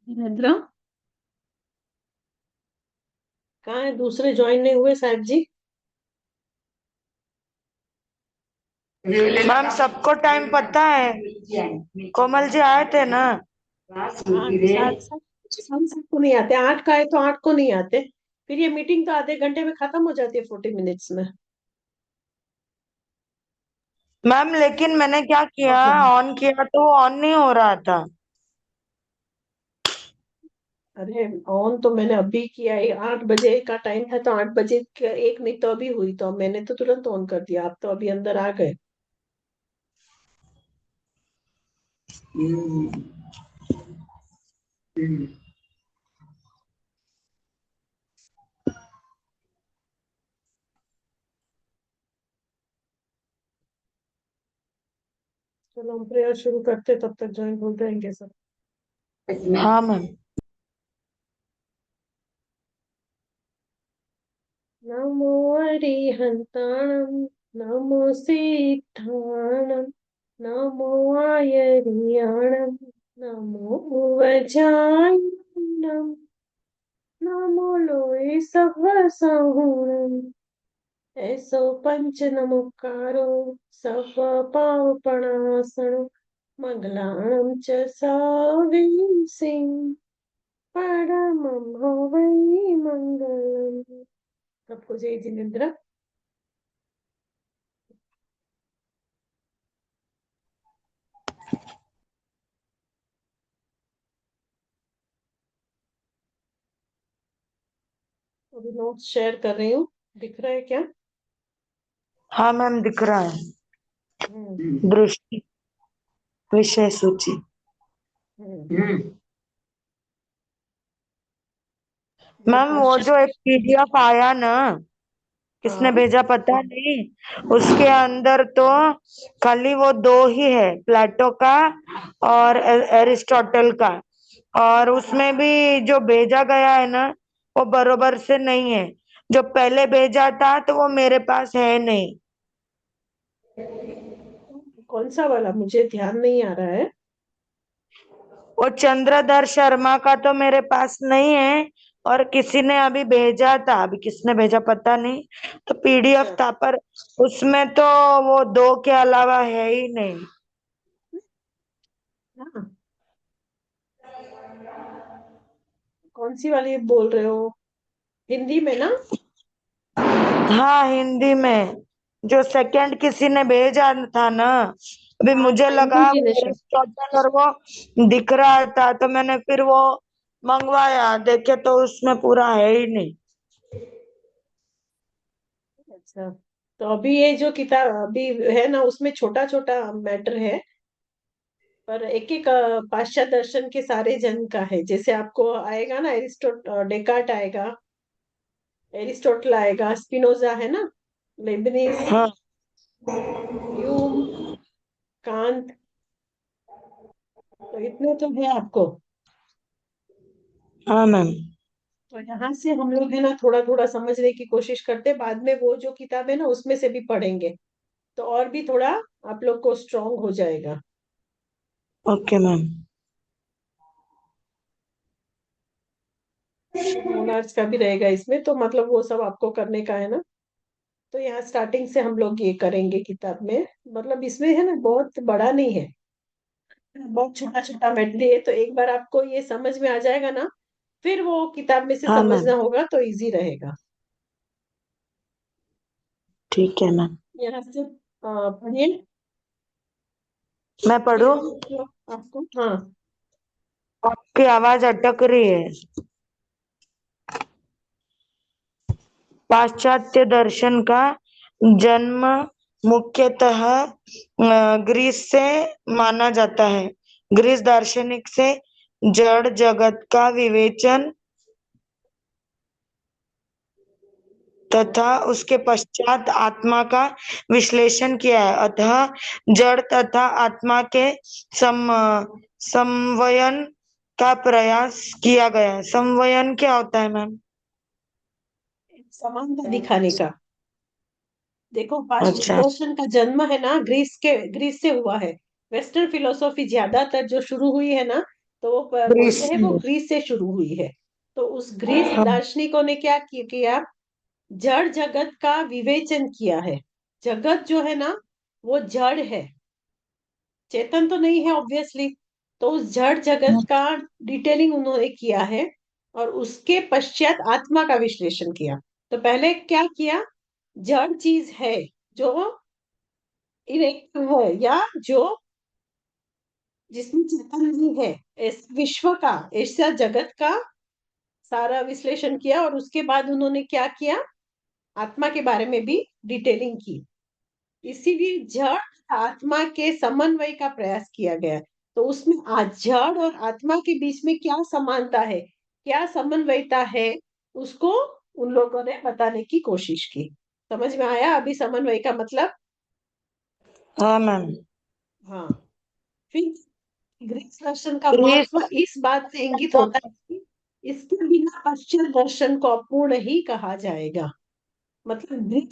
निद्रा। कहाँ है? दूसरे ज्वाइन नहीं हुए साहब जी? मैम सबको टाइम पता है। कोमल जी आए थे ना। हाँ, सात सात सात सात को नहीं आते, 8 का है तो 8 को नहीं आते। फिर ये मीटिंग तो आधे घंटे में खत्म हो जाती है, 40 मिनट्स में। मैम लेकिन मैंने क्या किया, प्रॉब्लम। ऑन किया तो वो ऑन नहीं हो रहा था। अरे, ऑन तो मैंने अभी किया है, 8 बजे का टाइम था तो 8 बजे एक नहीं तो अभी हुई, तो मैंने तो तुरंत ऑन कर दिया, आप तो अभी अंदर आ गए। चलो हम प्रेयर शुरू करते, तब तक ज्वाइन हो जाएंगे सब। हाँ मैम। नमो अरिहंताणं, नमो सिद्धाणं, नमो आयर्याणं, नमो वज्रायणं, नमो लोय सह्स्रसहस्रम्। ऐसो पंच नमोकारो सव पावपणासनो, मंगलाणं च साविंसिं, परमं हवै मंगलम्। सबको जय जिनेन्द्र। अभी नोट्स शेयर कर रही हूँ, दिख रहा है क्या? हाँ मैम दिख रहा है। हम्म। दृष्टि विषय सूची। हम्म। मैम नोट वो शेयर। जो एक पीडीएफ आया ना, किसने हाँ। भेजा पता नहीं। उसके अंदर तो खाली वो दो ही है, प्लेटो का और एरिस्टोटल का। और उसमें भी जो भेजा गया है ना, वो बरोबर से नहीं है। जो पहले भेजा था तो वो मेरे पास है नहीं। कौन सा वाला, मुझे ध्यान नहीं आ रहा है। वो चंद्रधर शर्मा का तो मेरे पास नहीं है। और किसी ने अभी भेजा था, अभी किसने भेजा पता नहीं। तो पीडीएफ अच्छा। था पर उसमें तो वो दो के अलावा है ही नहीं। हाँ, कौन सी वाली बोल रहे हो? हिंदी में ना? हाँ हिंदी में। जो सेकंड किसी ने भेजा था ना, अभी हाँ, मुझे इंदु लगा जी वो ने शायद। एरिस्टोटल और वो दिख रहा था तो मैंने फिर वो मंगवाया, देखे तो उसमें पूरा है ही नहीं। अच्छा, तो अभी ये जो किताब अभी है ना, उसमें छोटा छोटा मैटर है, पर एक एक पाश्चात्य दर्शन के सारे जन का है। जैसे आपको आएगा ना, डेकार्ट आएगा, एरिस्टोटल आएगा, स्पिनोजा है ना, लेबनिज, हाँ। ह्यूम, कांत, तो इतने तो है आपको। हाँ मैम। तो यहाँ से हम लोग है ना थोड़ा थोड़ा समझने की कोशिश करते, बाद में वो जो किताब है ना उसमें से भी पढ़ेंगे, तो और भी थोड़ा आप लोग को स्ट्रांग हो जाएगा। Okay ma'am. मोनार्च का भी रहेगा इसमें, तो मतलब वो सब आपको करने का है ना। तो यहाँ स्टार्टिंग से हम लोग ये करेंगे किताब में। मतलब इसमें है ना, बहुत बड़ा नहीं है, बहुत छोटा छोटा मैटर है, तो एक बार आपको ये समझ में आ जाएगा ना, फिर वो किताब में से हाँ मैम। समझना होगा तो इजी रहेगा। ठीक है मैम। यहाँ से पढ़िए। मैं ये पढ़ूं? हम जो आपको, हाँ। आपकी आवाज अटक रही है। पाश्चात्य दर्शन का जन्म मुख्यतः ग्रीस से माना जाता है। ग्रीस दार्शनिक से जड़ जगत का विवेचन तथा उसके पश्चात आत्मा का विश्लेषण किया है। अतः जड़ तथा आत्मा के सम समन्वयन का प्रयास किया गया है। समन्वयन क्या होता है मैम? समानता दिखाने का। देखो, पाश्चात्य अच्छा। दर्शन का जन्म है ना, ग्रीस से हुआ है। वेस्टर्न फिलोसॉफी ज्यादातर जो शुरू हुई है ना, तो वो ग्रीस बोलते हैं वो में। ग्रीस से शुरू हुई है। तो उस ग्रीस हाँ। दार्शनिकों ने क्या किया, जड़ जगत का विवेचन किया है। जगत जो है ना, वो जड़ है, चेतन तो नहीं है ऑब्वियसली। तो उस जड़ जगत का डिटेलिंग उन्होंने किया है, और उसके पश्चात आत्मा का विश्लेषण किया। तो पहले क्या किया, जड़ चीज है जो इरेक्ट है, या जो जिसमें चेतन नहीं है, इस विश्व का, ऐसा जगत का सारा विश्लेषण किया। और उसके बाद उन्होंने क्या किया, आत्मा के बारे में भी डिटेलिंग की। इसीलिए जड़ आत्मा के समन्वय का प्रयास किया गया। तो उसमें आज जड़ और आत्मा के बीच में क्या समानता है, क्या समन्वयता है, उसको उन लोगों ने बताने की कोशिश की। समझ में आया अभी समन्वय का मतलब? हाँ मैम। हाँ। फिर ग्रीक दर्शन का ग्रीस। महत्व इस बात से इंगित होता है कि इसके बिना पश्चिम दर्शन को अपूर्ण ही कहा जाएगा। मतलब ग्रीक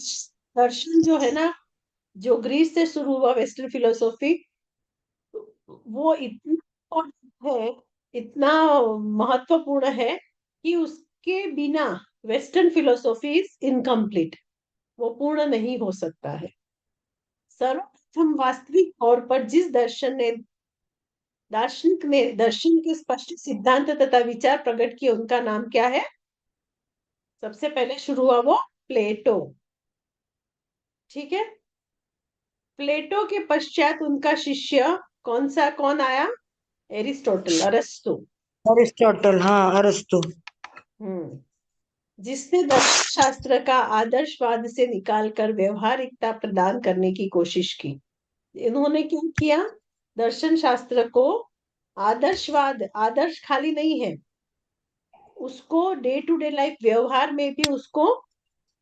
दर्शन जो है ना, जो ग्रीस से शुरू हुआ वेस्टर्न फिलोसॉफी, वो इतना है, इतना महत्वपूर्ण है कि उसके बिना वेस्टर्न फिलोसॉफी इज इनकम्प्लीट, वो पूर्ण नहीं हो सकता है। सर्वप्रथम वास्तविक तौर पर जिस दार्शनिक ने दर्शन के स्पष्ट सिद्धांत तथा विचार प्रकट किए, उनका नाम क्या है? सबसे पहले शुरू हुआ वो प्लेटो। ठीक है। प्लेटो के पश्चात उनका शिष्य कौन आया? एरिस्टोटल, अरस्तु। अरिस्टोटल, हाँ अरस्तु। हम्म। जिसने दर्शन शास्त्र का आदर्शवाद से निकालकर व्यवहारिकता प्रदान करने की कोशिश की। इन्होंने क्या किया, दर्शन शास्त्र को आदर्शवाद, आदर्श खाली नहीं है, उसको डे टू डे लाइफ व्यवहार में भी उसको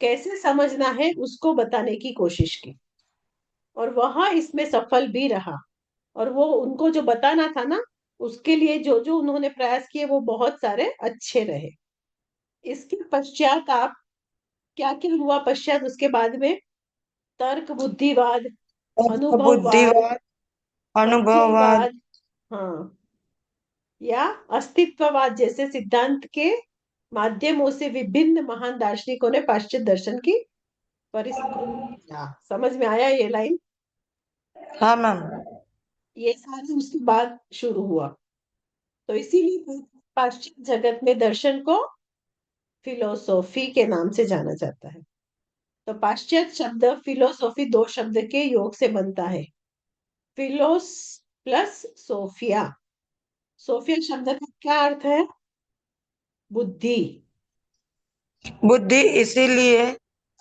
कैसे समझना है उसको बताने की कोशिश की। और वह इसमें सफल भी रहा। और वो उनको जो बताना था ना, उसके लिए जो जो उन्होंने प्रयास किए वो बहुत सारे अच्छे रहे। इसके पश्चात आप क्या क्या हुआ पश्चात उसके बाद में? तर्क बुद्धिवाद, अनुभववाद, बुद्धिवाद, अनुभववाद। प्रत्ययवाद, हाँ, या अस्तित्ववाद जैसे सिद्धांत के माध्यमों से विभिन्न महान दार्शनिकों ने पाश्चात्य दर्शन की परिष्कृत किया। समझ में आया ये लाइन? हाँ मैम। ये सारे उसके बाद शुरू हुआ। तो इसीलिए पाश्चात्य जगत में दर्शन को फिलोसॉफी के नाम से जाना जाता है। तो पाश्चात्य शब्द फिलोसॉफी दो शब्द के योग से बनता है, फिलोस प्लस सोफिया। सोफिया शब्द का क्या अर्थ है? बुद्धि। बुद्धि, इसीलिए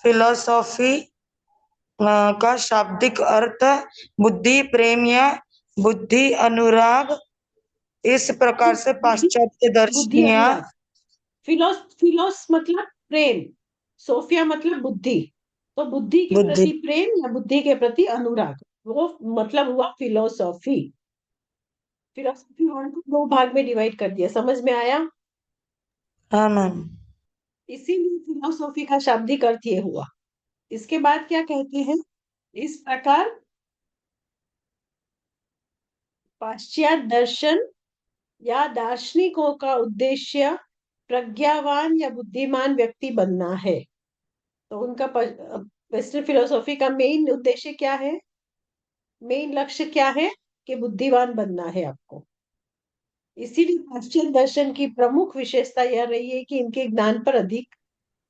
फिलोसॉफी का शाब्दिक अर्थ बुद्धि प्रेम या बुद्धि अनुराग। इस प्रकार से बुद्धि, पाश्चात्य बुद्धि दर्शनिया। अनुराग। फिलोस फिलोस मतलब प्रेम, सोफिया मतलब बुद्धि। तो बुद्धि के बुद्धि। प्रति प्रेम या बुद्धि के प्रति अनुराग, वो मतलब हुआ फिलोसॉफी। फिलोसॉफी वर्ड को दो भाग में डिवाइड कर दिया। समझ में आया? हाँ मैम। इसीलिए फिलोसॉफी का शाब्दिक अर्थ ये हुआ। इसके बाद क्या कहते हैं, इस प्रकार पाश्चात्य दर्शन या दार्शनिकों का उद्देश्य प्रज्ञावान या बुद्धिमान व्यक्ति बनना है। तो उनका वेस्टर्न फिलोसॉफी का मेन उद्देश्य क्या है, मेन लक्ष्य क्या है? कि बुद्धिमान बनना है आपको। इसीलिए पाश्चात्य दर्शन की प्रमुख विशेषता यह रही है कि इनके ज्ञान पर अधिक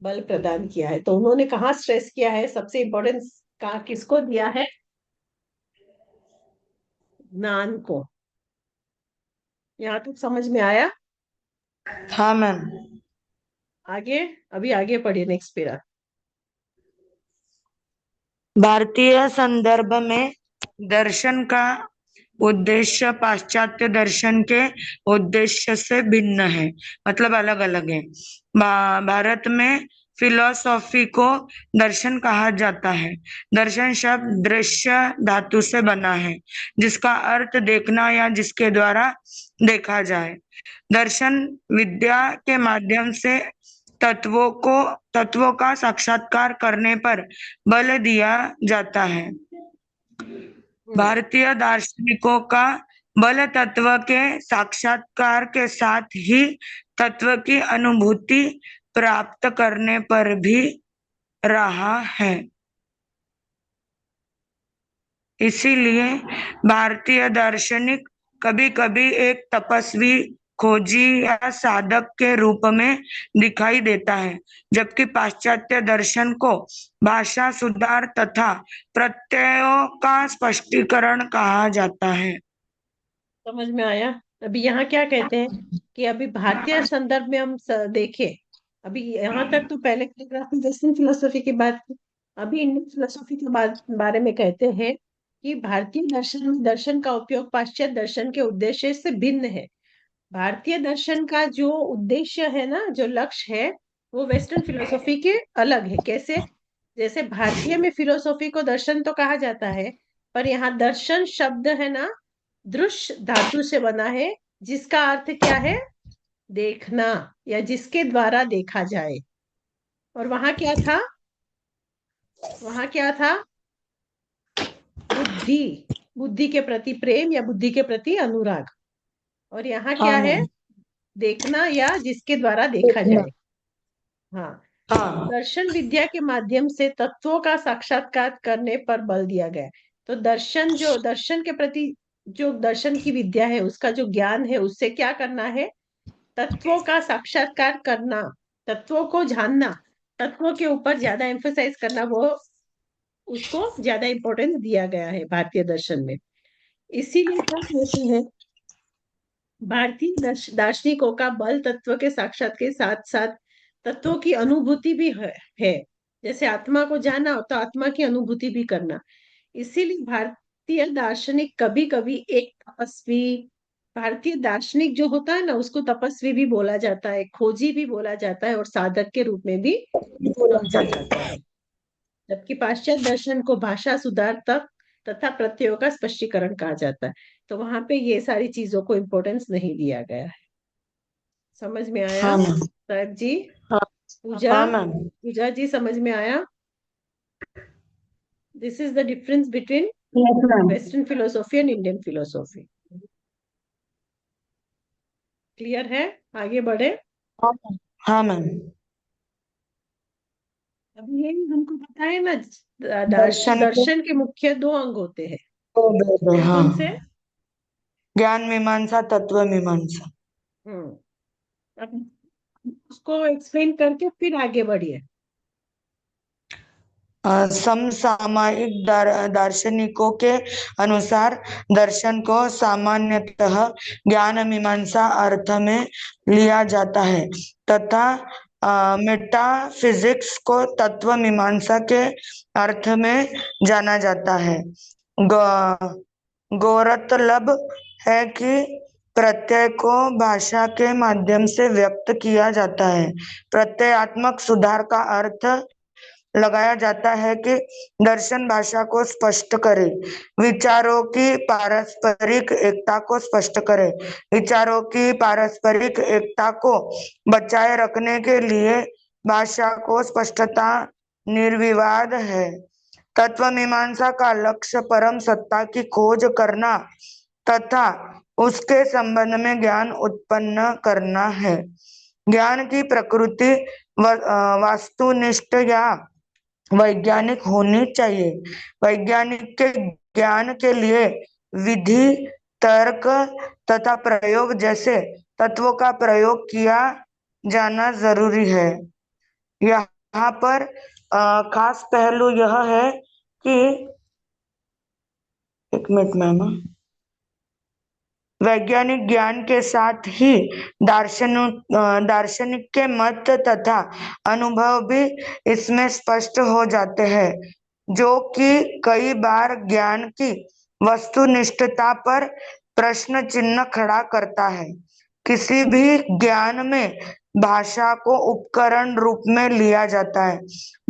बल प्रदान किया है। तो उन्होंने कहाँ स्ट्रेस किया है, सबसे इंपॉर्टेंस कहाँ किसको दिया है? ज्ञान को। यहाँ तक समझ में आया? हाँ मैम। आगे, अभी आगे पढ़िए नेक्स्ट पेरा। भारतीय संदर्भ में दर्शन का उद्देश्य पाश्चात्य दर्शन के उद्देश्य से भिन्न है, मतलब अलग अलग है। भारत में फिलॉसफी को दर्शन कहा जाता है। दर्शन शब्द दृश्य धातु से बना है, जिसका अर्थ देखना या जिसके द्वारा देखा जाए। दर्शन विद्या के माध्यम से तत्वों का साक्षात्कार करने पर बल दिया जाता है। हम्म। भारतीय दार्शनिकों का बल तत्व के साक्षात्कार के साथ ही तत्व की अनुभूति प्राप्त करने पर भी रहा है। इसीलिए भारतीय दार्शनिक कभी कभी एक तपस्वी, खोजी या साधक के रूप में दिखाई देता है, जबकि पाश्चात्य दर्शन को भाषा सुधार तथा प्रत्ययों का स्पष्टीकरण कहा जाता है। समझ में आया? अभी यहाँ क्या कहते हैं कि अभी भारतीय संदर्भ में हम देखें, अभी यहाँ तक तो पहले वेस्टर्न फिलोसफी की बात की, अभी इंडियन फिलोसफी के बारे में कहते हैं कि भारतीय दर्शन में दर्शन का उपयोग पाश्चात्य दर्शन के उद्देश्य से भिन्न है। भारतीय दर्शन का जो उद्देश्य है ना, जो लक्ष्य है, वो वेस्टर्न फिलोसफी के अलग है। कैसे? जैसे भारतीय में फिलोसफी को दर्शन तो कहा जाता है, पर यहाँ दर्शन शब्द है ना, दृश्य धातु से बना है, जिसका अर्थ क्या है? देखना, या जिसके द्वारा देखा जाए। और वहां क्या था? वहां क्या था? बुद्धि, बुद्धि के प्रति प्रेम या बुद्धि के प्रति अनुराग। और यहाँ हाँ क्या है? मैम। देखना या जिसके द्वारा देखा देखना। जाए। हाँ। हाँ। दर्शन विद्या के माध्यम से तत्वों का साक्षात्कार करने पर बल दिया गया है। तो दर्शन, जो दर्शन के प्रति, जो दर्शन की विद्या है, उसका जो ज्ञान है, उससे क्या करना है? तत्वों का साक्षात्कार करना, तत्वों को जानना, तत्वों के ऊपर ज्यादा एम्फोसाइज करना, वो उसको ज्यादा इंपॉर्टेंस दिया गया है भारतीय दर्शन में। इसीलिए क्या कहते हैं, भारतीय दार्शनिकों का बल तत्व के साक्षात के साथ साथ तत्वों की अनुभूति भी है। जैसे आत्मा को जाना, तो आत्मा की अनुभूति भी करना। इसीलिए भारतीय दार्शनिक कभी कभी एक तपस्वी, भारतीय दार्शनिक जो होता है ना, उसको तपस्वी भी बोला जाता है, खोजी भी बोला जाता है, और साधक के रूप में भी समझा जाता है। जबकि पाश्चात्य दर्शन को भाषा सुधार तक तथा प्रत्ययों का स्पष्टीकरण कहा जाता है। तो वहां पे ये सारी चीजों को इम्पोर्टेंस नहीं दिया गया है। समझ में आया हाँ मैम। साहब जी? हाँ। पूजा, हाँ मैम। पूजा जी, समझ में आया? This is the difference between yes ma'am. Western philosophy and Indian philosophy. Clear है? आगे बढ़े। हाँ मैम। हाँ मैम। अब ये हमको पता है ना, दर्शन के दर्शन के मुख्य दो अंग होते हैं। दो भेद है, कौन हाँ। कौन से? ज्ञान मीमांसा, तत्व मीमांसा। हम्म। अब उसको एक्सप्लेन करके फिर आगे बढ़िए। समसामयिक दार्शनिकों के अनुसार दर्शन को सामान्यतः ज्ञान मीमांसा अर्थ में लिया जाता है, तथा मेटाफिजिक्स को तत्व मीमांसा के अर्थ में जाना जाता है। गौरतलब है कि प्रत्यय को भाषा के माध्यम से व्यक्त किया जाता है। प्रत्ययात्मक सुधार का अर्थ लगाया जाता है कि दर्शन भाषा को स्पष्ट करे, विचारों की पारस्परिक एकता को स्पष्ट करे। विचारों की पारस्परिक एकता को बचाए रखने के लिए भाषा को स्पष्टता निर्विवाद है। तत्व मीमांसा का लक्ष्य परम सत्ता की खोज करना तथा उसके संबंध में ज्ञान उत्पन्न करना है। ज्ञान की प्रकृति वास्तुनिष्ठ या वैज्ञानिक होनी चाहिए। वैज्ञानिक के ज्ञान के लिए विधि, तर्क तथा प्रयोग जैसे तत्वों का प्रयोग किया जाना जरूरी है। यहाँ पर खास पहलू यह है कि, एक मिनट मैम, वैज्ञानिक ज्ञान के साथ ही दार्शनिक के मत तथा अनुभव भी इसमें स्पष्ट हो जाते हैं, जो कि कई बार ज्ञान की वस्तुनिष्ठता पर प्रश्न चिन्ह खड़ा करता है। किसी भी ज्ञान में भाषा को उपकरण रूप में लिया जाता है।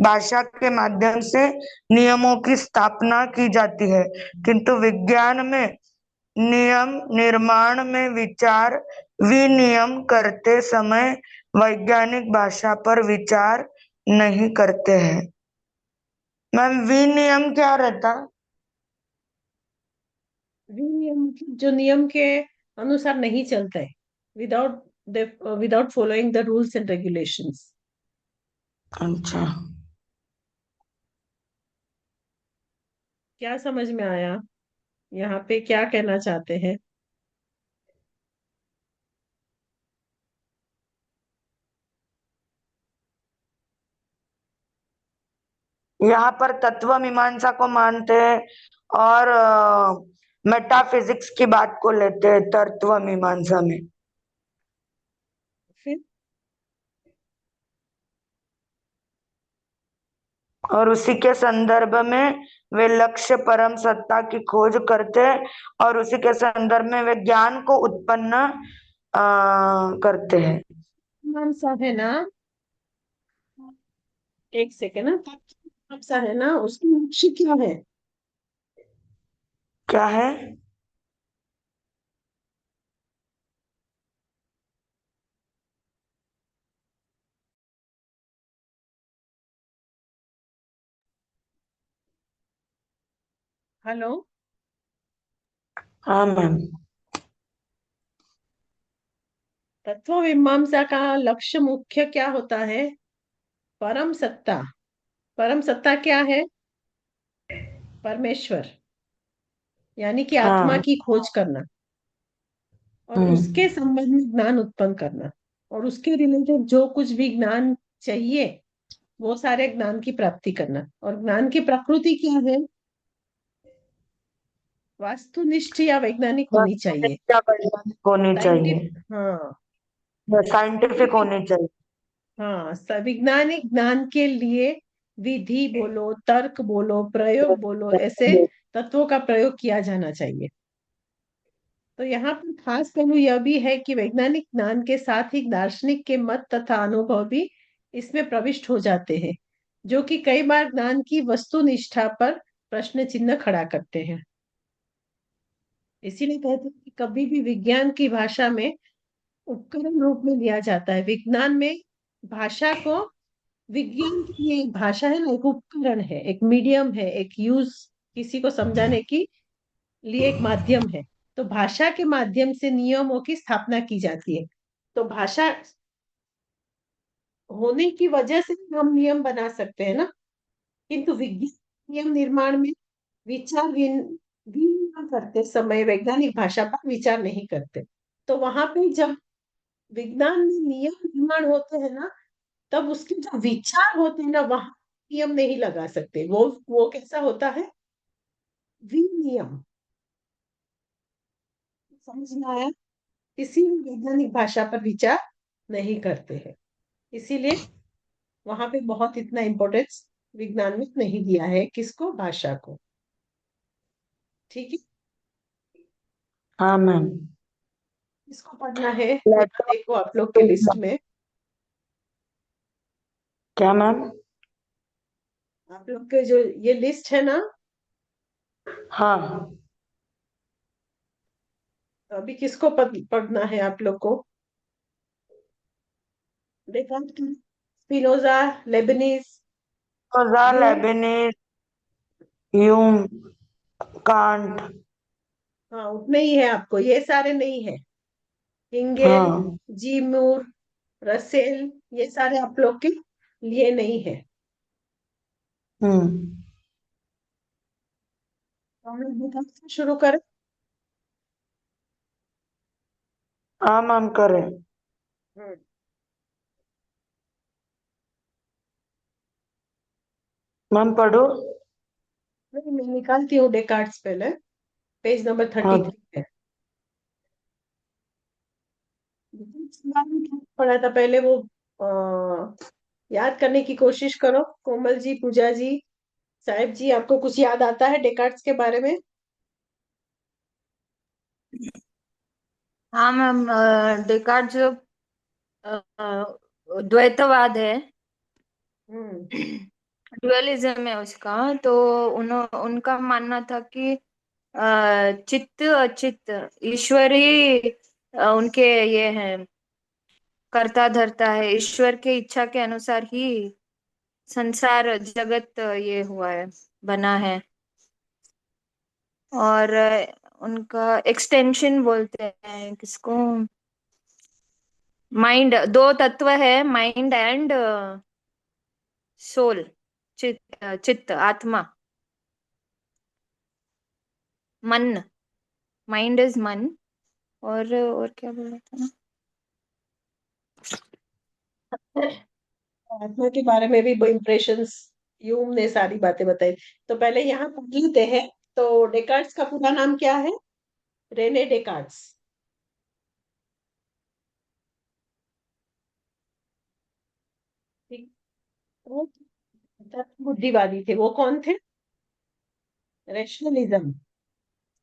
भाषा के माध्यम से नियमों की स्थापना की जाती है, किंतु विज्ञान में नियम निर्माण में विचार विनियम करते समय वैज्ञानिक भाषा पर विचार नहीं करते हैं। मैम, विनियम क्या रहता? विनियम जो नियम के अनुसार नहीं चलता है, without without following the rules and regulations. अच्छा। क्या समझ में आया? यहाँ पे क्या कहना चाहते हैं? यहाँ पर तत्व मीमांसा को मानते हैं और मेटाफिजिक्स की बात को लेते हैं तत्व मीमांसा में। फिर और उसी के संदर्भ में वे लक्ष्य परम सत्ता की खोज करते हैं और उसी के संदर्भ में वे ज्ञान को उत्पन्न करते हैं। कौन सा है ना, एक सेकेंड ना, कौन सा है ना, उसकी लक्ष्य क्या है? क्या है? हेलो। हाँ मैम। तत्व मीमांसा का लक्ष्य मुख्य क्या होता है? परम सत्ता। परम सत्ता क्या है? परमेश्वर, यानी कि आत्मा हाँ। की खोज करना और उसके हम्म। संबंध में ज्ञान उत्पन्न करना, और उसके रिलेटेड जो कुछ भी ज्ञान चाहिए वो सारे ज्ञान की प्राप्ति करना। और ज्ञान की प्रकृति क्या है? वास्तुनिष्ठ या वैज्ञानिक बस होनी चाहिए। क्या वैज्ञानिक होनी चाहिए। साइंटिफिक, हाँ। साइंटिफिक साइंटिफिक, होनी चाहिए। हाँ, वैज्ञानिक ज्ञान के लिए विधि बोलो, तर्क बोलो, प्रयोग बोलो, ऐसे तत्वों का प्रयोग किया जाना चाहिए। तो यहाँ पर खास पहलू यह भी है कि वैज्ञानिक ज्ञान के साथ ही दार्शनिक के मत तथा अनुभव भी इसमें प्रविष्ट हो जाते हैं, जो कि कई बार ज्ञान की वस्तुनिष्ठा पर प्रश्न चिन्ह खड़ा करते हैं। इसीलिए कहते हैं कि कभी भी विज्ञान की भाषा में उपकरण रूप में लिया जाता है। विज्ञान में भाषा को, विज्ञान की ये एक भाषा है ना, एक उपकरण है, एक मीडियम है, एक यूज, किसी को समझाने की लिए एक माध्यम है। तो भाषा के माध्यम से नियमों की स्थापना की जाती है। तो भाषा होने की वजह से हम नियम बना सकते हैं ना। किंतु विज्ञान नियम निर्माण में विचार विनिमय करते समय वैज्ञानिक भाषा पर विचार नहीं करते। तो वहां पे जब विज्ञान में नियम निर्माण होते हैं ना, तब उसके जो विचार होते हैं ना, वहां नियम नहीं लगा सकते। वो कैसा होता है? विनियम। समझ में आया? इसीलिए वैज्ञानिक भाषा पर विचार नहीं करते हैं। इसीलिए वहां पे बहुत इतना इम्पोर्टेंस विज्ञान में नहीं दिया है, किसको? भाषा को। ठीक है। हाँ मैम। इसको पढ़ना है, यहाँ प्लेटो। देखो आप लोग के लिस्ट में। क्या मैम? आप लोग के जो ये लिस्ट है ना, हाँ। तो अभी किसको पढ़ना है आप लोग को? डेकार्ट, स्पिनोजा, लेबनीज, रोजा, ह्यूम। Lebanese, Hume, can't. हाँ, उतने ही है आपको, ये सारे नहीं है। हिंगेल, हाँ। जी मूर, रसेल, ये सारे आप लोग के लिए नहीं है। हम्म। तो हम लोग डेकार्ट से शुरू करें। हाँ मैम करें। हम्म, मैम पढ़ो। नहीं, मैं निकालती हूँ डेकार्ट्स पहले। पेज नंबर हाँ। 33 है। डेकार्ट्स के बारे में क्या पढ़ा था पहले, वो याद करने की कोशिश करो। कोमल जी, पूजा जी, साहिब जी, आपको कुछ याद आता है डेकार्ट्स के बारे में? हाँ मैम, डेकार्ट जो द्वैतवाद है, हम्म। डुअलिज्म है उसका। तो उनका मानना था कि चित्त अचित्त ईश्वर ही उनके ये है, कर्ता धर्ता है। ईश्वर के इच्छा के अनुसार ही संसार जगत ये हुआ है, बना है। और उनका एक्सटेंशन बोलते हैं किसको। माइंड, दो तत्व है, माइंड एंड सोल, चित्त आत्मा, मन। माइंड इज मन। और क्या बोला था। आत्मा के बारे में भी इम्प्रेशंस, यूम ने सारी बातें बताई। तो पहले यहाँ पढ़ लेते हैं। तो डेकार्ड्स का पूरा नाम क्या है? रेने डेकार्ड्स। ठीक। वो बुद्धिवादी थे। वो कौन थे? रैशनलिज्म,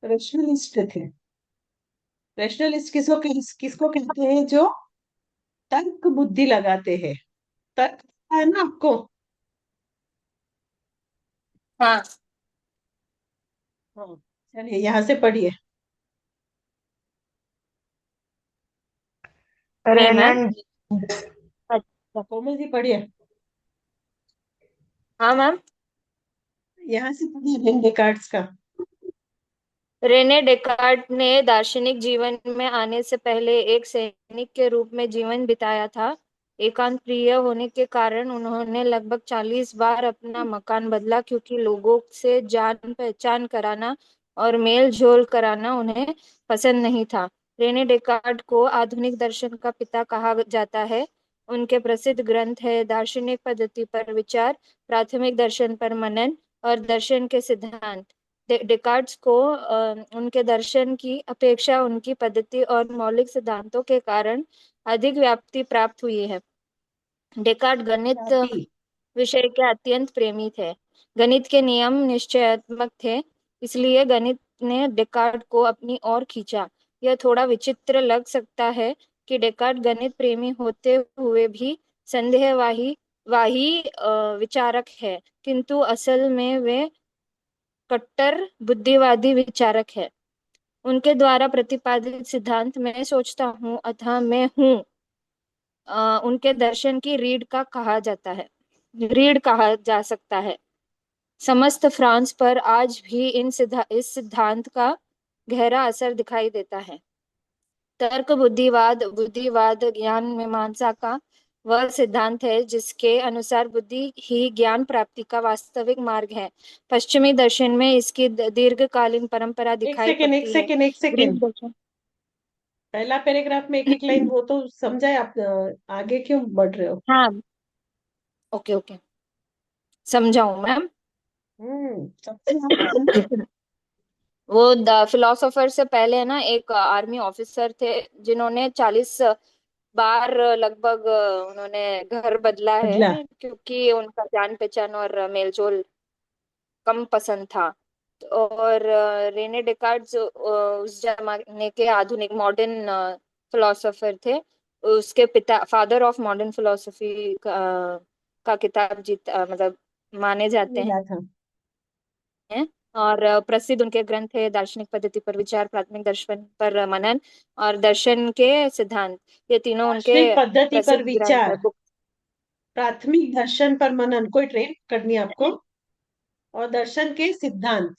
रैशनलिस्ट थे। रैशनलिस्ट किसको कहते हैं? जो तर्क बुद्धि लगाते हैं। तर्क है ना आपको? हाँ। हाँ, चलिए यहाँ से पढ़िए। जी मैम। रेनन। अच्छा। कोमल जी पढ़िए। हाँ मैम। यहाँ से पढ़िए रेन डेकार्ड्स का। रेने डेकार्ट ने दार्शनिक जीवन में आने से पहले एक सैनिक के रूप में जीवन बिताया था। एकांत प्रिय होने के कारण उन्होंने लगभग 40 बार अपना मकान बदला, क्योंकि लोगों से जान पहचान कराना और मेल जोल कराना उन्हें पसंद नहीं था। रेने डेकार्ट को आधुनिक दर्शन का पिता कहा जाता है। उनके प्रसिद्ध ग्रंथ है दार्शनिक पद्धति पर विचार, प्राथमिक दर्शन पर मनन और दर्शन के सिद्धांत। डेकार्ड्स को उनके दर्शन की अपेक्षा उनकी पद्धति और मौलिक सिद्धांतों के कारण अधिक व्याप्ति प्राप्त हुई है। डेकार्ड गणित जाति। विषय के अत्यंत प्रेमी थे। गणित के नियम निश्चयात्मक थे, इसलिए गणित ने डेकार्ड को अपनी ओर खींचा। यह थोड़ा विचित्र लग सकता है कि डेकार्ड गणित प्रेमी होते हुए भी संदेहवाही वाही विचारक है, किंतु असल में वे कट्टर बुद्धिवादी विचारक है। उनके द्वारा प्रतिपादित सिद्धांत मैं सोचता हूँ अतः मैं हूँ, उनके दर्शन की रीढ़ का कहा जाता है, रीढ़ कहा जा सकता है। समस्त फ्रांस पर आज भी इस सिद्धांत का गहरा असर दिखाई देता है। तर्क बुद्धिवाद, बुद्धिवाद ज्ञान मीमांसा का वह सिद्धांत है जिसके अनुसार बुद्धि ही ज्ञान प्राप्ति का वास्तविक मार्ग है। पश्चिमी दर्शन में इसकी दीर्घकालीन परंपरा एक दिखाई सेकेंड, एक पड़ती है। सेकेंड, एक ग्रीक सेकेंड। दर्शन। पहला पैराग्राफ में एक एक लाइन वो तो समझाए आप। आगे क्यों बढ़ रहे हो? हाँ। ओके ओके, समझाऊं मैम। सबसे आगे। वो द फिलोसोफर से पहले ना एक आर्मी ऑफिसर थे, जिन्होंने 40 बार लगभग उन्होंने घर बदला अगला। है, क्योंकि उनका जान पहचान और मेलजोल कम पसंद था। और रेने डेकार्ड्स उस जमाने के आधुनिक मॉडर्न फिलोसोफर थे। उसके पिता फादर ऑफ मॉडर्न फिलोसफी का किताब मतलब माने जाते मिला था। हैं। और प्रसिद्ध उनके ग्रंथ है दार्शनिक पद्धति पर विचार, प्राथमिक दर्शन पर मनन और दर्शन के सिद्धांत। ये तीनों उनके दार्शनिक पद्धति पर प्रसिद्ध ग्रंथ है, विचार, बुक। प्राथमिक दर्शन पर मनन, कोई ट्रेन करनी है आपको, और दर्शन के सिद्धांत,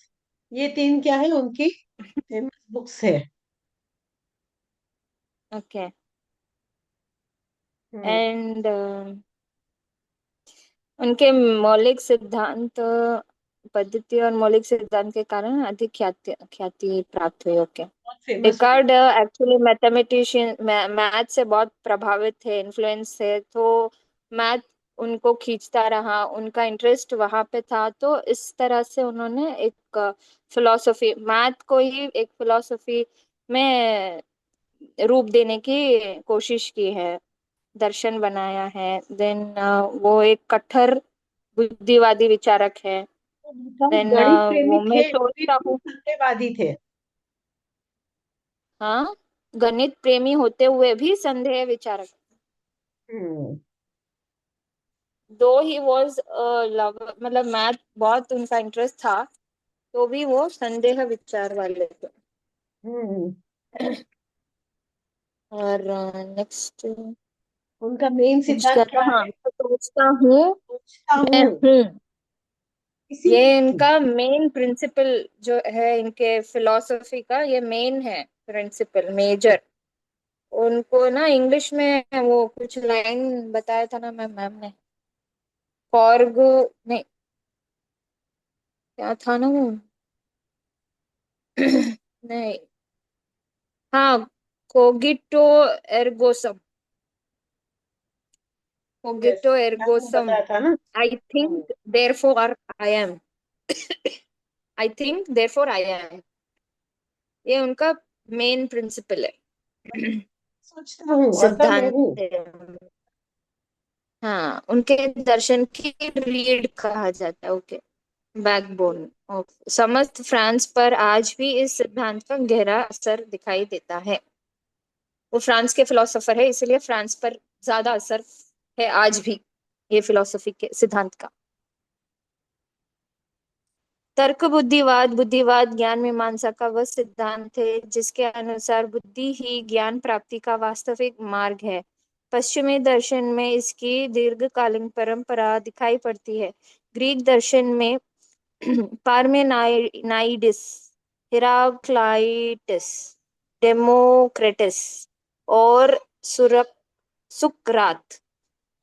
ये तीन क्या है उनकी फेमस बुक्स है। ओके। हम्म। एंड उनके मौलिक सिद्धांत पद्धति और मौलिक सिद्धांत के कारण अधिक ख्याति ख्याति प्राप्त हुई। ओके। बहुत फेमस हुई। डिकार्ड एक्चुअली मैथमेटिशियन, मैथ से बहुत प्रभावित थे, इन्फ्लुएंस थे, तो मैथ उनको खींचता रहा, उनका इंटरेस्ट वहां पे था। तो इस तरह से उन्होंने एक फिलॉसफी, मैथ को ही एक फिलॉसफी में रूप देने की कोशिश की है, दर्शन बनाया है। देन वो एक कट्टर बुद्धिवादी विचारक है। देन गणित प्रेमी वो मैं थे वो भी, सोचता हूँ। सत्यवादी थे। हाँ, गणित प्रेमी होते हुए भी संदेह विचारक। हम्म। दो ही वॉज लव, मतलब मैथ बहुत उनका इंटरेस्ट था, तो भी वो संदेह विचार वाले थे। हम्म। और नेक्स्ट उनका मेन कुछ सिद्धांत कहता, क्या हाँ, है? तो सोचता हूँ सोचता मैं हूँ। हूँ। इसी ये इनका मेन प्रिंसिपल जो है, इनके फिलोसफी का ये मेन है प्रिंसिपल, मेजर। उनको ना इंग्लिश में वो कुछ लाइन बताया था ना मैम ने, कॉर्ग, नहीं, क्या था ना वो नहीं, हाँ, कोगिटो एर्गो यस, Cogito ergo आपने sum. बताया था ना। I think, therefore I am. I think, therefore I am. ये उनका मेन प्रिंसिपल है, सोचता हूँ अतः मैं सिद्धांत हूँ। है। हाँ, उनके दर्शन की रीढ़ कहा जाता है, ओके, बैकबोन ऑफ। समस्त फ्रांस पर आज भी इस सिद्धांत का गहरा असर दिखाई देता है। वो फ्रांस के फिलोसोफर है, इसलिए फ्रांस पर ज्यादा असर है आज भी ये फिलोसफी के सिद्धांत का। तर्क बुद्धिवाद, बुद्धिवाद ज्ञान मीमांसा का वह सिद्धांत है जिसके अनुसार बुद्धि ही ज्ञान प्राप्ति का वास्तविक मार्ग है। पश्चिमी दर्शन में इसकी दीर्घकालीन परंपरा दिखाई पड़ती है। ग्रीक दर्शन में पार्मेनाइडिस, हेराक्लाइटस, डेमोक्रेटस और सुरक सुकरात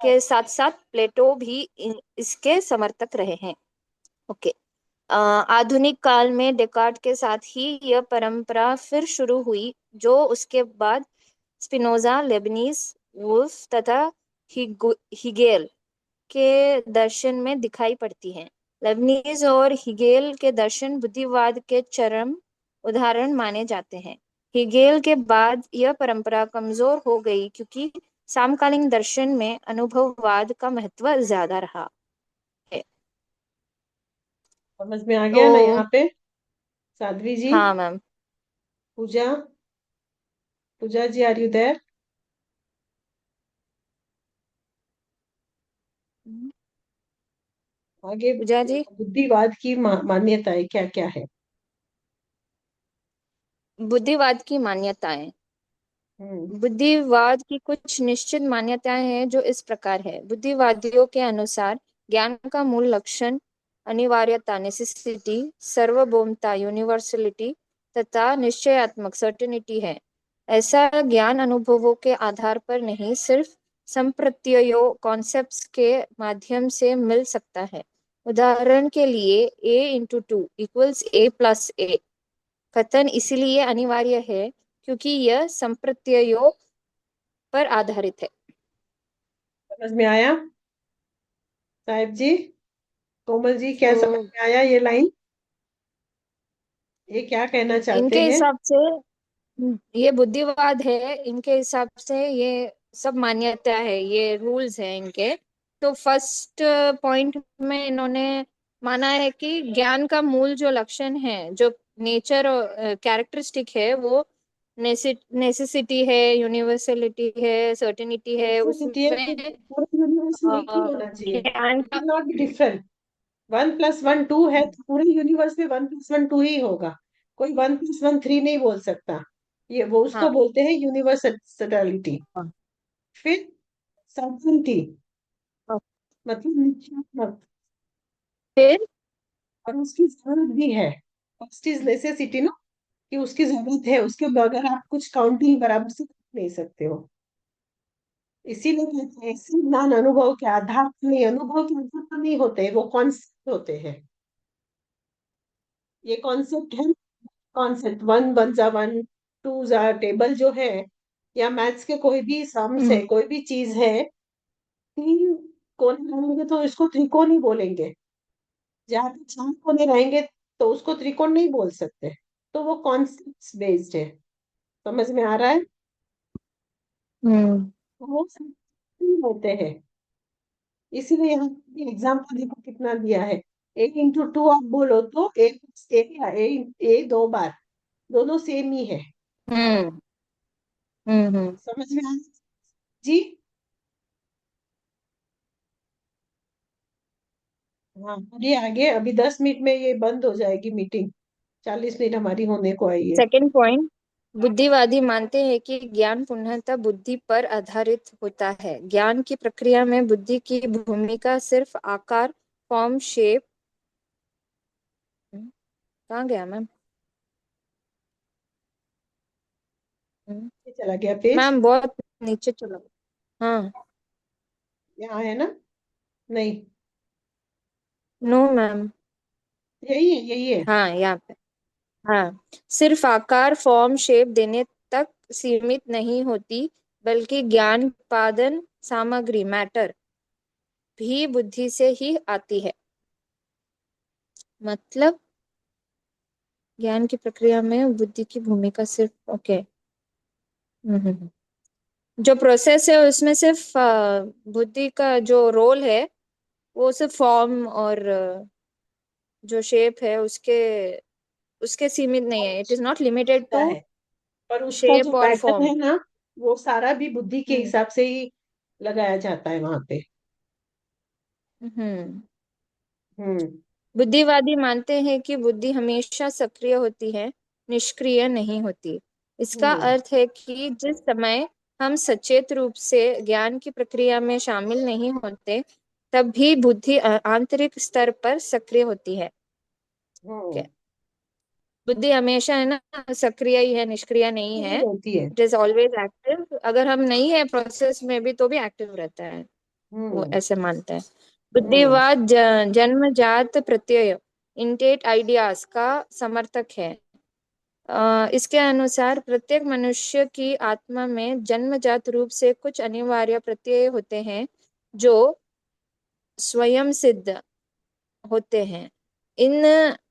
के साथ साथ प्लेटो भी इसके समर्थक रहे हैं। ओके। आधुनिक काल में डेकार्ट के साथ ही यह परंपरा फिर शुरू हुई, जो उसके बाद स्पिनोजा, लेबनीज, वुल्फ तथा हिगेल के दर्शन में दिखाई पड़ती है। लेबनीज और हिगेल के दर्शन बुद्धिवाद के चरम उदाहरण माने जाते हैं। हिगेल के बाद यह परंपरा कमजोर हो गई क्योंकि समकालीन दर्शन में अनुभववाद का महत्व ज्यादा रहा है। समझ में आ तो गया ना यहाँ पे? साध्वी जी, हाँ ma'am. Pooja, Pooja ji, are you there? आगे पूजा जी, बुद्धिवाद की मान्यताएं क्या क्या है? बुद्धिवाद की मान्यताएं। हम्म। बुद्धिवाद की कुछ निश्चित मान्यताएं हैं जो इस प्रकार है। बुद्धिवादियों के अनुसार ज्ञान का मूल लक्षण अनिवार्यता, नेसेसिटी, सार्वभौमता, यूनिवर्सलिटी तथा निश्चयात्मक, सर्टेनिटी है। ऐसा ज्ञान अनुभवों के आधार पर नहीं, सिर्फ संप्रत्ययों, कॉन्सेप्ट्स के माध्यम से मिल सकता है। उदाहरण के लिए a × 2 = a+a कथन इसलिए अनिवार्य है क्योंकि यह संप्रत्ययों पर आधारित है। समझ में आया साहिब जी? कोमल जी, क्या समझ तो में आया ये लाइन? ये क्या कहना चाहते इनके हैं? हिसाब से ये बुद्धिवाद है, इनके हिसाब से ये सब मान्यता है, ये रूल्स है इनके। तो फर्स्ट पॉइंट में इन्होंने माना है कि ज्ञान का मूल जो लक्षण है, जो नेचर और कैरेक्टरिस्टिक है, वो नेसेसिटी है, यूनिवर्सलिटी है, सर्टेनिटी है। नेसेसिटी है तो उसमें पूरा यूनिवर्स में एक ही होना चाहिए। ज्ञान इट का, विल नॉट बी डिफरेंट। 1+1 2 है तो पूरे यूनिवर्स में 1+1 2 ही होगा। कोई 1+1 3 नहीं बोल सकता। ये वो उसको हाँ बोलते हैं यूनिवर्सलिटी। हाँ, फिर सर्टेनिटी, मतलब निश्चयात्मक। फिर और उसकी जरूरत भी है। फर्स्ट इज नेसेसिटी ना, कि उसकी जरूरत है, उसके बगैर आप कुछ काउंटिंग बराबर से कर नहीं सकते हो। इसीलिए कहते हैं ऐसे ज्ञान अनुभव के आधार पर नहीं, अनुभव के आधार पर नहीं होते, वो कॉन्सेप्ट होते हैं। ये कॉन्सेप्ट है। कॉन्सेप्ट 1 1 = 1, 2 टेबल जो है, या मैथ्स के कोई भी सम्स है, कोई भी चीज है, 3 कोने रहेंगे तो इसको त्रिकोण ही बोलेंगे। जहाँ पे 4 कोने रहेंगे तो उसको त्रिकोण नहीं बोल सकते। तो वो कॉन्सेप्ट बेस्ड है। समझ में आ रहा है? हम्म वो सब होते हैं। इसीलिए यहाँ एग्जाम्पल देखो कितना दिया है। a × 2 आप बोलो तो a+a या a 2 बार, दोनों सेम ही है। हम्म हम्म। समझ में आ जी? हाँ, बढ़िए। आगे अभी 10 मिनट में ये बंद हो जाएगी मीटिंग। 40 मिनट हमारी होने को आई है। सेकंड पॉइंट, बुद्धिवादी मानते हैं कि ज्ञान पूर्णतः बुद्धि पर आधारित होता है। ज्ञान की प्रक्रिया में बुद्धि की भूमिका सिर्फ आकार, फॉर्म, शेप कहाँ गया मैम? हम्म, ये चला गया पेज। मैम बहुत नीचे चला गया। हाँ। यहाँ है ना? नहीं, नो मैम। यही है, यही है। हाँ, यहाँ पे। हाँ, सिर्फ आकार फॉर्म शेप देने तक सीमित नहीं होती, बल्कि ज्ञान उत्पादन सामग्री मैटर भी बुद्धि से ही आती है। मतलब ज्ञान की प्रक्रिया में बुद्धि की भूमिका सिर्फ ओके। जो प्रोसेस है उसमें सिर्फ बुद्धि का जो रोल है वो सिर्फ फॉर्म और जो शेप है उसके उसके सीमित नहीं है। इट इज नॉट लिमिटेड होता टू है, पर उसका जो शेप और पैटर्न फॉर्म। है ना, वो सारा भी बुद्धि के हम्म। हिसाब से ही लगाया जाता है वहां पे। हम्म। हम्म। बुद्धिवादी मानते हैं कि बुद्धि हमेशा सक्रिय होती है, निष्क्रिय नहीं होती। इसका हम्म। अर्थ है कि जिस समय हम सचेत रूप से ज्ञान की प्रक्रिया में शामिल नहीं होते, तब भी बुद्धि आंतरिक स्तर पर सक्रिय होती है। हम्म। Okay? बुद्धि हमेशा है ना सक्रिय ही है, निष्क्रिय नहीं यही है। रहती है। It is always active. अगर हम नहीं है प्रोसेस में भी तो भी एक्टिव रहता है। वो हम्म। ऐसे मानते हैं। हम्म। बुद्धिवाद जन्मजात प्रत्यय इंटेट आइडियाज का समर्थक है। इसके अनुसार प्रत्येक मनुष्य की आत्मा में जन्मजात रूप से कुछ अनिवार्य प्रत्यय होते हैं जो स्वयं सिद्ध होते हैं। इन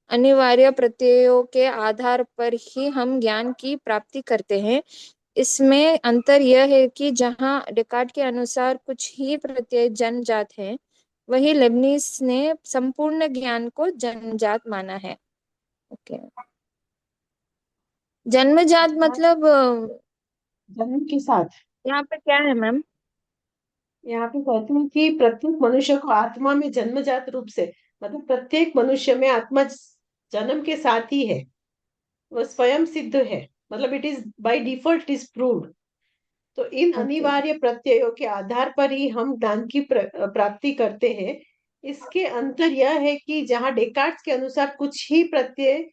अनिवार्य प्रत्ययों के आधार पर ही हम ज्ञान की प्राप्ति करते हैं। इसमें अंतर यह है कि जहाँ डेकार्ट के अनुसार कुछ ही प्रत्यय जन्मजात हैं, वहीं लेबनिज ने संपूर्ण ज्ञान को जन्मजात माना है। ओके। जन्मजात हाँ, मतलब जन्म के साथ। यहाँ पे क्या है मैम? यहाँ पे कहते हैं कि प्रत्येक मनुष्य को आत्मा में जन्मजात रूप से, मतलब प्रत्येक मनुष्य में आत्मा जन्म के साथ ही है। वह स्वयं सिद्ध है, मतलब it is by default is proved. तो इन ओके। अनिवार्य प्रत्ययों के आधार पर ही हम ज्ञान की प्राप्ति करते हैं। इसके अंतर यह है कि जहाँ डेकार्ड्स के अनुसार कुछ ही प्रत्यय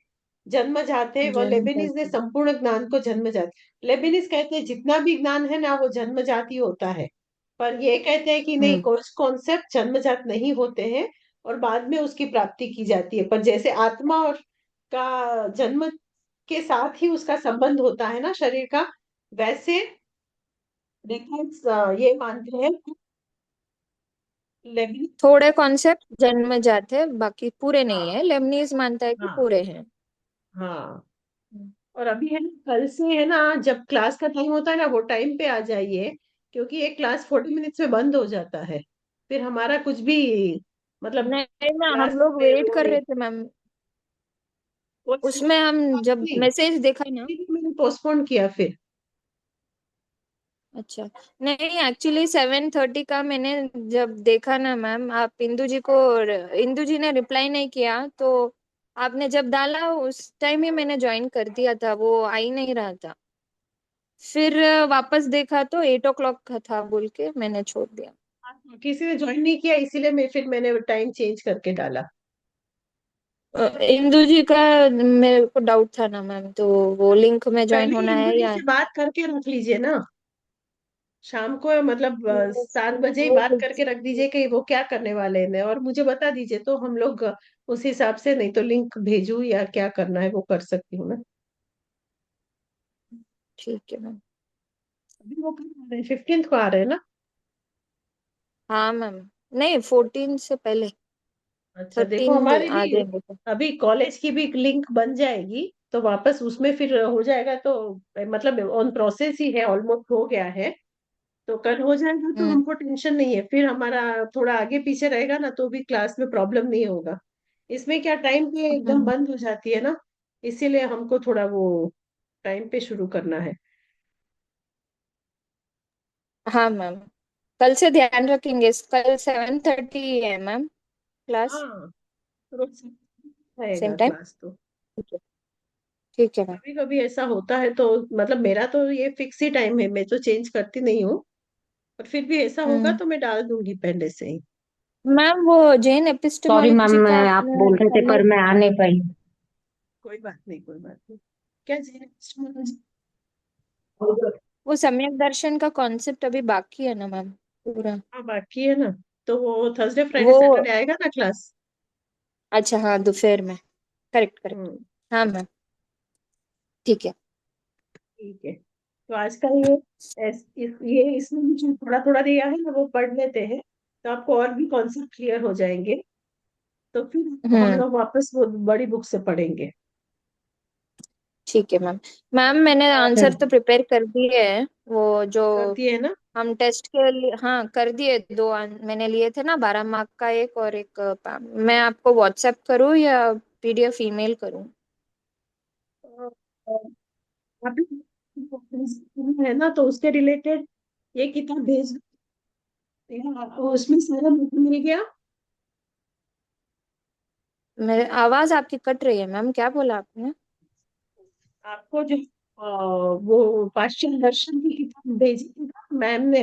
जन्मजात है, वह लेबनिज ने जन्मजात। संपूर्ण ज्ञान को जन्मजात। लेबनिज कहते हैं जितना भी ज्ञान है ना वो जन्मजात ही होता है। पर ये कहते हैं कि नहीं, हम्म। कुछ कॉन्सेप्ट जन्मजात नहीं होते हैं और बाद में उसकी प्राप्ति की जाती है। पर जैसे आत्मा और का जन्म के साथ ही उसका संबंध होता है ना शरीर का, वैसे डेकार्ड्स ये मानते हैं कि लेबनिज। थोड़े कॉन्सेप्ट जन्मजात है, बाकी पूरे नहीं हाँ। है। लेबनीज मानता है कि हाँ। पूरे हैं। हाँ। और अभी है ना, कल से है ना, जब क्लास का टाइम होता है ना वो टाइम पे आ जाइए, क्योंकि एक क्लास 40 मिनट्स में बंद हो जाता है। फिर हमारा कुछ भी, मतलब नहीं ना, हम क्लास लोग में वेट वो कर नहीं। रहे थे मैम। वो उसमें हम जब नहीं, मैसेज देखा ना। मैंने पोस्टपोन किया फिर। अच्छा। नहीं, एक्चुअली 7:30 का मैंने जब देखा ना मैम, आप इंदू जी ने रिप्लाई नहीं किया, तो आपने जब डाला उस टाइम ही मैंने ज्वाइन कर दिया था, वो आ ही नहीं रहा था। फिर वापस देखा तो 8 o'clock का था बोल के मैंने छोड़ दिया। किसी ने ज्वाइन नहीं किया, इसीलिए मैंने टाइम चेंज करके डाला। इंदू जी का मेरे को डाउट था ना मैम, तो वो लिंक में ज्वाइन पहले होना इंदु है जी या। से बात करके रख लीजिए ना, शाम को, मतलब वो 7 बजे ही वो बात करके रख दीजिए कि वो क्या करने वाले हैं, और मुझे बता दीजिए तो हम लोग उस हिसाब से, नहीं तो लिंक भेजू या क्या करना है वो कर सकती हूँ मैं। ठीक है मैम। अभी वो कब आ रहे हैं? 15th को आ रहे हैं ना? हाँ मैम। नहीं, 14 से पहले। अच्छा, देखो 13 हमारी आ भी जाएंगे तो। अभी कॉलेज की भी लिंक बन जाएगी, तो वापस उसमें फिर हो जाएगा, तो मतलब ऑन प्रोसेस ही है, ऑलमोस्ट हो गया है। तो कल हो जाएगा तो हम्म। हमको टेंशन नहीं है, फिर हमारा थोड़ा आगे पीछे रहेगा ना तो भी क्लास में प्रॉब्लम नहीं होगा। इसमें क्या टाइम पे एकदम हम्म। बंद हो जाती है ना, इसीलिए हमको थोड़ा वो टाइम पे शुरू करना है। हाँ मैम। कल से ध्यान रखेंगे। कल 7:30 है मैम क्लास। हाँ, रोज सेम रहेगा टाइम। क्लास तो। ठीक है। ठीक है मैम। कभी कभी ऐसा होता है तो, मतलब मेरा तो ये फिक्स ही टाइम है, मैं तो चेंज करती नहीं हूँ। पर फिर भी ऐसा होगा हम्म। तो मैं डाल दूंगी पहले से ही। मैम वो जैन सॉरी मैम, एपिस्टेमोलॉजी का आप आपने बोल रहे थे पहले। पर मैं आ नहीं पाई। कोई बात नहीं, कोई बात नहीं। क्या जी? वो सम्यक दर्शन का कॉन्सेप्ट अभी बाकी है ना मैम, पूरा। हाँ, बाकी है ना। तो वो थर्सडे फ्राइडे वो सैटरडे आएगा ना क्लास। अच्छा, हाँ दोपहर में। Correct correct. हम्म। हाँ मैम। ठीक है। ठीक है। तो आज का ये ये इसमें भी जो थोड़ा थोड़ा दिया है ना वो पढ़ लेते हैं, तो आपको और भी कॉन्सेप्ट क्लियर हो जाएंगे। तो फिर हम हम्म। लोग वापस वो बड़ी बुक से पढ़ेंगे। ठीक है मैम। मैम मैंने और आंसर तो प्रिपेयर कर दिए हैं, वो जो कर दिए है ना। हम टेस्ट के लिए, हाँ कर दिए। दो मैंने लिए थे ना, 12 मार्क का एक और एक मैं आपको व्हाट्सएप करूँ या PDF ईमेल करूँ? और अभी है ना, तो उसके रिलेटेड ये किताब भेज दिया आपको, उसमें सारा बुक मिल गया। मेरे आवाज आपकी कट रही है मैम, क्या बोला आपने? आपको जो वो पाश्चात्य दर्शन की किताब भेजी थी ना मैम ने,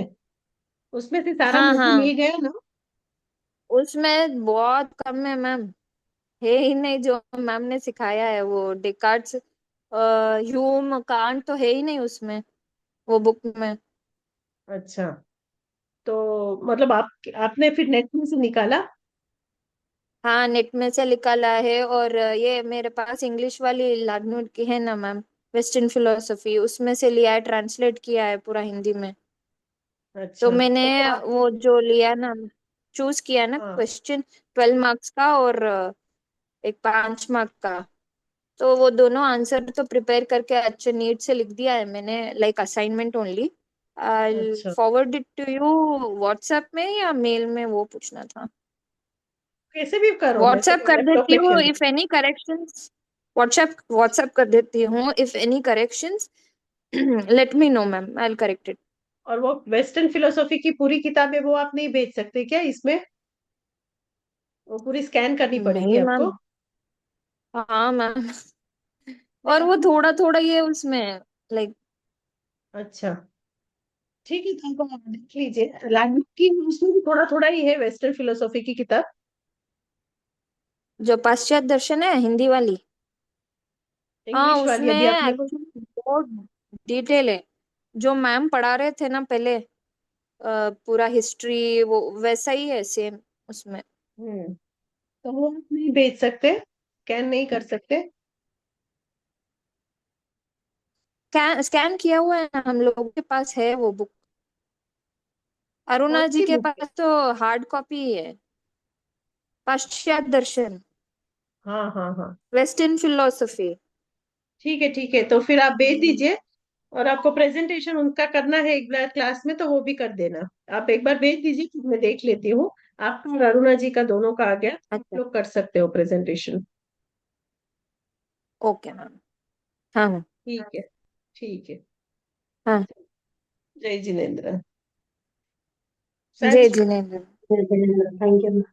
उसमें से सारा हाँ मुझे हाँ, मिल गया ना। उसमें बहुत कम है मैम, है ही नहीं जो मैम ने सिखाया है। वो डिकार्ड्स, ह्यूम, कांट तो है ही नहीं उसमें, वो बुक में। अच्छा, तो मतलब आपने फिर नेट में से निकाला। हाँ नेट में से निकाला है, और ये मेरे पास इंग्लिश वाली लाडनूड की है ना मैम, वेस्टर्न फिलोसफी, उसमें से लिया है, ट्रांसलेट किया है पूरा हिंदी में। तो अच्छा, मैंने तो फिर आप। वो जो लिया ना, चूज किया ना हाँ। क्वेश्चन, 12 मार्क्स का और एक 5 मार्क का, तो वो दोनों आंसर तो प्रिपेयर करके अच्छे नीट से लिख दिया है मैंने, लाइक असाइनमेंट ओनली। आई अच्छा, forward it to you WhatsApp में या मेल में, वो पूछना था। कैसे भी करो, मैं तो व्हाट्सएप कर लैपटॉप देती में हूँ खेल रही इफ एनी करेक्शंस। व्हाट्सएप कर देती हूँ, if any corrections let me know ma'am, I will correct it. हूँ। और वो वेस्टर्न फिलोसॉफी की पूरी किताब है, वो आप नहीं भेज सकते क्या इसमें? वो पूरी स्कैन करनी पड़ेगी नहीं आपको। मैम। हाँ मैम। नहीं और वो आप। थोड़ा थोड़ा ये उसमें, लाइक अच्छा, ठीक है, तो आप देख लीजिए लैंग्वेज की, उसमें भी थोड़ा थोड़ा ही है वेस्टर्न फिलोसॉफी की किताब। जो पाश्चात्य दर्शन है हिंदी वाली, हाँ इंग्लिश वाली उसमें अभी आपने को। एक्चुअली बहुत डिटेल है। जो मैम पढ़ा रहे थे ना पहले, पूरा हिस्ट्री वो वैसा ही है सेम उसमें। हम्म। तो वो आप नहीं भेज सकते, स्कैन नहीं कर सकते। स्कैन किया हुआ है ना, हम लोगों के पास है वो बुक। कौन अरुणा जी सी के बुक है? पास तो हार्ड कॉपी ही है, पाश्चात्य दर्शन, हाँ, हाँ, हाँ। Western philosophy. ठीक है, ठीक है, तो फिर आप भेज दीजिए। और आपको प्रेजेंटेशन उनका करना है एक बार क्लास में, तो वो भी कर देना। आप एक बार भेज दीजिए, फिर मैं देख लेती हूँ। आपका और अरुणा जी का दोनों का आ गया, तो आप अच्छा। लोग कर सकते हो प्रेजेंटेशन। Okay ma'am. हाँ हाँ। ठीक है। ठीक है। हाँ। जय जिनेन्द्र। जय सच। जिनेन्द्र। जय जिनेन्द्र, थैंक यू।